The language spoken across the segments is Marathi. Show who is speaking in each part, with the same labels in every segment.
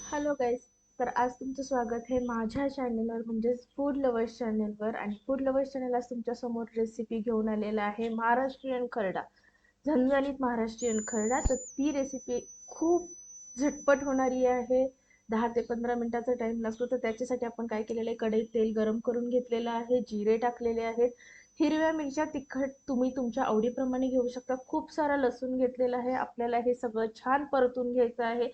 Speaker 1: Hello guys. तर आज तुमचं स्वागत आहे माझ्या चॅनलवर म्हणजेच फूड लवर्स चॅनलवर. आणि फूड लवर्स चॅनल आज तुमच्यासमोर रेसिपी घेऊन आलेला आहे महाराष्ट्रीयन खरडा, झणझणीत महाराष्ट्रीयन खरडा. तर ती रेसिपी खूप झटपट होणारी आहे. 10 ते 15 मिनिटाचा टाइम लागतो. तर त्याच्यासाठी आपण काय केलेलं आहे, कढईत तेल गरम करून घेतलेलं आहे, जिरे टाकलेले आहेत, हिरव्या मिरच्या तिखट तुम्ही तुमच्या आवडीप्रमाणे घेऊ शकता, खूप सारा लसूण घेतलेला आहे. आपल्याला हे सगळं छान परतून घ्यायचं आहे.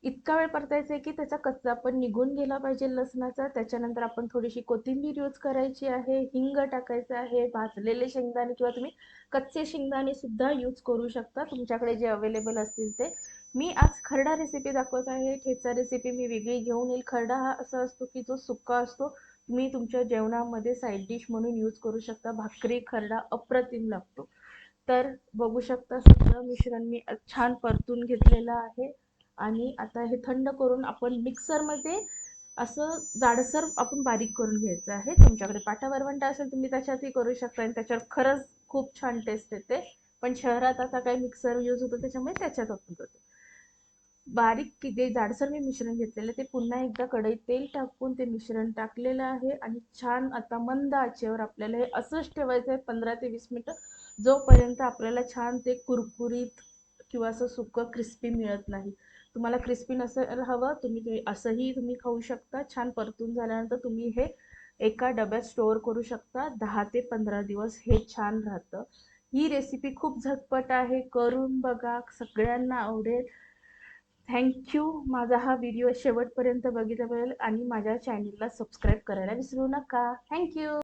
Speaker 1: इतका वेळ परतायचं आहे की त्याचा कच्चा पण निघून गेला पाहिजे लसणाचा. त्याच्यानंतर आपण थोडीशी कोथिंबीर यूज करायची आहे, हिंग टाकायचं आहे, भाजलेले शेंगदाणे किंवा तुम्ही कच्चे शेंगदाणे सुद्धा यूज करू शकता, तुमच्याकडे जे अवेलेबल असतील ते. मी आज खरडा रेसिपी दाखवत आहे. ठेचा रेसिपी मी वेगळी घेऊन येईल. खरडा हा असा असतो की जो सुक्का असतो, तुम्ही तुमच्या जेवणामध्ये साईड डिश म्हणून यूज करू शकता. भाकरी खरडा अप्रतिम लागतो. तर बघू शकता सगळं मिश्रण मी छान परतून घेतलेलं आहे. आणि आता हे थंड करून आपण मिक्सरमध्ये असं जाडसर आपण बारीक करून घ्यायचं आहे. तुमच्याकडे पाटा वरवंटा असेल तुम्ही त्याच्यातही करू शकता आणि त्याच्यावर खरंच खूप छान टेस्ट येते. पण शहरात आता काही मिक्सर यूज होतो त्याच्यामुळे त्याच्यात आपण करतो. बारीक किती जाडसर मी मिश्रण घेतलेलं ते पुन्हा एकदा कढईत तेल टाकून ते मिश्रण टाकलेलं आहे. आणि छान आता मंद आचेवर आपल्याला हे असंच ठेवायचं आहे 15 ते 20 मिनिटं, जोपर्यंत आपल्याला छान ते कुरकुरीत किंवा असं सुकं क्रिस्पी मिळत नाही. तुम्हाला क्रिस्पी नसेल हवं, तुम्ही असंही तुम्ही खाऊ शकता. छान परतून झाल्यानंतर तुम्ही हे एका डब्यात स्टोअर करू शकता. 10 ते 15 दिवस हे छान राहतं. ही रेसिपी खूप झटपट आहे, करून बघा, सगळ्यांना आवडेल. थँक्यू. माझा हा व्हिडिओ शेवटपर्यंत बघितल्याबद्दल आणि माझ्या चॅनलला सबस्क्राईब करायला विसरू नका. थँक्यू.